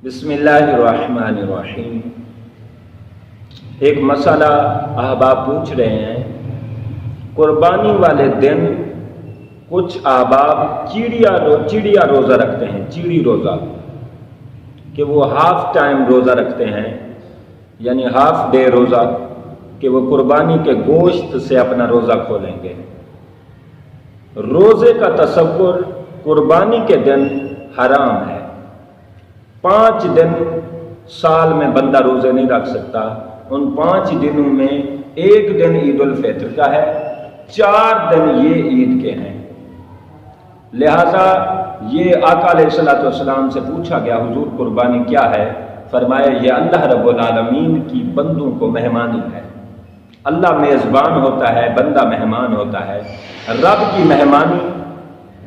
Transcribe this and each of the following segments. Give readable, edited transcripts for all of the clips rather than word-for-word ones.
बिस्मिल्लाहिर्रहमानिर्रहीम। एक मसला अहबाब पूछ रहे हैं, कुर्बानी वाले दिन कुछ अहबाब चिड़िया रोज़ा रखते हैं, चिड़ी रोज़ा, कि वो हाफ टाइम रोज़ा रखते हैं, यानी हाफ डे रोज़ा, कि वो कुर्बानी के गोश्त से अपना रोज़ा खोलेंगे। रोज़े का तसव्वुर कुर्बानी के दिन हराम है। 5 दिन साल में बंदा रोज़े नहीं रख सकता। उन 5 दिनों में एक दिन ईद उल फित्र का है, 4 दिन ये ईद के हैं। लिहाजा ये आका अलैहिस्सलातु वस्सलाम से पूछा गया, हुजूर कुर्बानी क्या है? फरमाया ये अल्लाह रब्बुल आलमीन की बंदों को मेहमानी है। अल्लाह मेज़बान होता है, बंदा मेहमान होता है।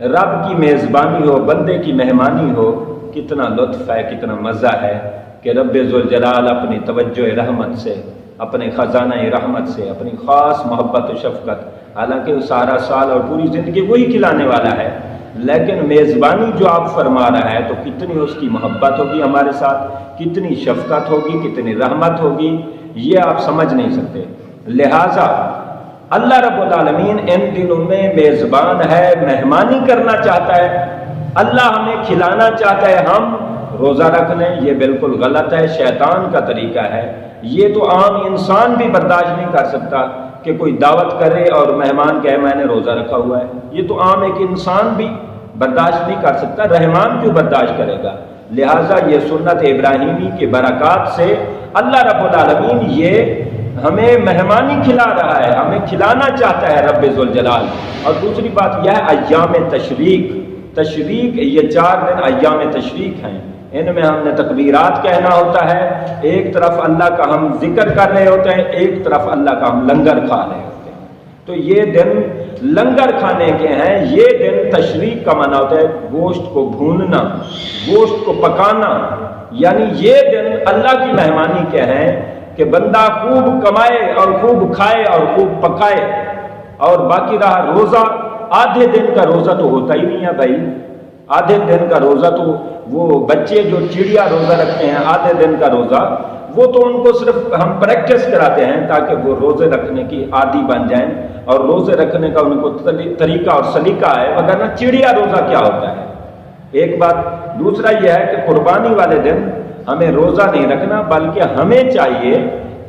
रब की मेज़बानी हो, बंदे की मेहमानी हो, कितना लुत्फ़ है, कितना मज़ा है कि रब्बे ज़ुल जलाल अपनी तवज्जो रहमत से, अपने ख़ज़ाना रहमत से, अपनी ख़ास मोहब्बत और शफ़क़त, हालांकि वो सारा साल और पूरी ज़िंदगी वही खिलाने वाला है, लेकिन मेज़बानी जो आप फरमा रहा है तो कितनी उसकी मोहब्बत होगी हमारे साथ, कितनी शफ़क़त होगी, कितनी रहमत होगी, ये आप समझ नहीं सकते। लिहाजा अल्लाह रब्बुल आलमीन इन दिनों में मेज़बान है, मेहमानी करना चाहता है, अल्लाह हमें खिलाना चाहता है, हम रोज़ा रख लें, ये बिल्कुल गलत है, शैतान का तरीका है। ये तो आम इंसान भी बर्दाश्त नहीं कर सकता कि कोई दावत करे और मेहमान कहे मैंने रोज़ा रखा हुआ है। ये तो आम एक इंसान भी बर्दाश्त नहीं कर सकता, रहमान क्यों बर्दाश्त करेगा? लिहाजा ये सुन्नत इब्राहिमी के बरक़ात से अल्लाह रब्बुल आलमीन ये हमें मेहमानी खिला रहा है, हमें खिलाना चाहता है रब्बे ज़ुल जलाल। और दूसरी बात यह है अय्याम तशरीक, ये 4 दिन अय्याम तशरीक हैं, इनमें हमने तकबीरात कहना होता है, एक तरफ अल्लाह का हम जिक्र कर रहे होते हैं, एक तरफ अल्लाह का हम लंगर खा रहे होते हैं। तो ये दिन लंगर खाने के हैं, ये दिन तशरीक का माना होता है गोश्त को भूनना, गोश्त को पकाना, यानी ये दिन अल्लाह की मेहमानी के हैं कि बंदा खूब कमाए और खूब खाए और खूब पकाए। और बाकी रहा रोज़ा, आधे दिन का रोज़ा तो होता ही नहीं है भाई। आधे दिन का रोज़ा तो वो बच्चे जो चिड़िया रोज़ा रखते हैं, आधे दिन का रोज़ा, वो तो उनको सिर्फ हम प्रैक्टिस कराते हैं ताकि वो रोज़े रखने की आदी बन जाएं और रोज़े रखने का उनको तरीका और सलीका है, वरना चिड़िया रोज़ा क्या होता है? एक बात। दूसरा यह है कि कुर्बानी वाले दिन हमें रोज़ा नहीं रखना, बल्कि हमें चाहिए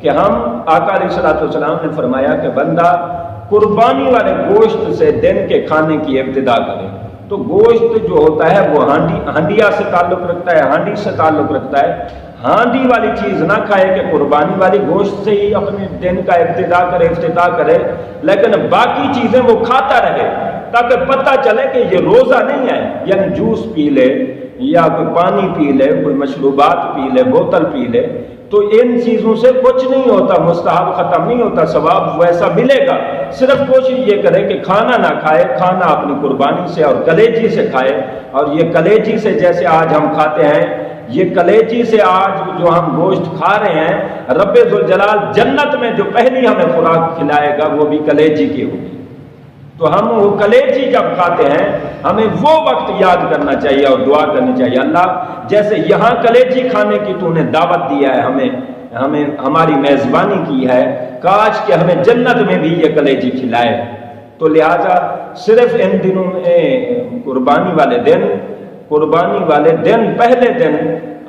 कि हम, आका अलैहिस्सलातु वस्सलाम ने फरमाया कि बंदा कुर्बानी वाले गोश्त से दिन के खाने की इब्तिदा करे। तो गोश्त जो होता है वो हांडिया से ताल्लुक़ रखता है, हांडी से ताल्लुक़ रखता है। हांडी वाली चीज़ ना खाए कि कुर्बानी वाली गोश्त से ही अपने दिन का इब्तिदा करे, इफ्तिताह करे, लेकिन बाकी चीज़ें वो खाता रहे ताकि पता चले कि ये रोज़ा नहीं है। यानी जूस पी ले या कोई पानी पी ले, कोई मशरूबात पी ले, बोतल पी ले, तो इन चीज़ों से कुछ नहीं होता, मुस्तहब ख़त्म नहीं होता, सवाब वैसा मिलेगा। सिर्फ कोशिश ये करे कि खाना ना खाए, खाना अपनी कुर्बानी से और कलेजी से खाए। और ये कलेजी से जैसे आज हम खाते हैं, ये कलेजी से आज जो हम गोश्त खा रहे हैं, रब्बे ज़ुल जलाल जन्नत में जो पहली हमें खुराक खिलाएगा वो भी कलेजी की होगी। तो हम वो कलेजी जब खाते हैं, हमें वो वक्त याद करना चाहिए और दुआ करनी चाहिए, अल्लाह जैसे यहाँ कलेजी खाने की तूने दावत दिया है, हमें हमारी मेज़बानी की है, काश कि हमें जन्नत में भी ये कलेजी खिलाए। तो लिहाजा सिर्फ इन दिनों में कुर्बानी वाले दिन पहले दिन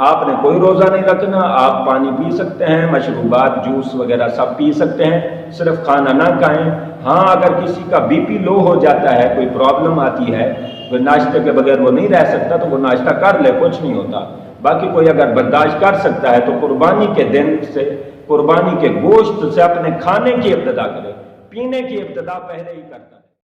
आपने कोई रोज़ा नहीं रखना। आप पानी पी सकते हैं, मशरूबात, जूस वगैरह सब पी सकते हैं, सिर्फ खाना ना खाएं। हाँ, अगर किसी का बीपी लो हो जाता है, कोई प्रॉब्लम आती है, कोई नाश्ते के बगैर वो नहीं रह सकता, तो वो नाश्ता कर ले, कुछ नहीं होता। बाकी कोई अगर बर्दाश्त कर सकता है तो कुर्बानी के दिन से, कुर्बानी के गोश्त से अपने खाने की इब्तिदा करे, पीने की इब्तिदा पहले ही करता है।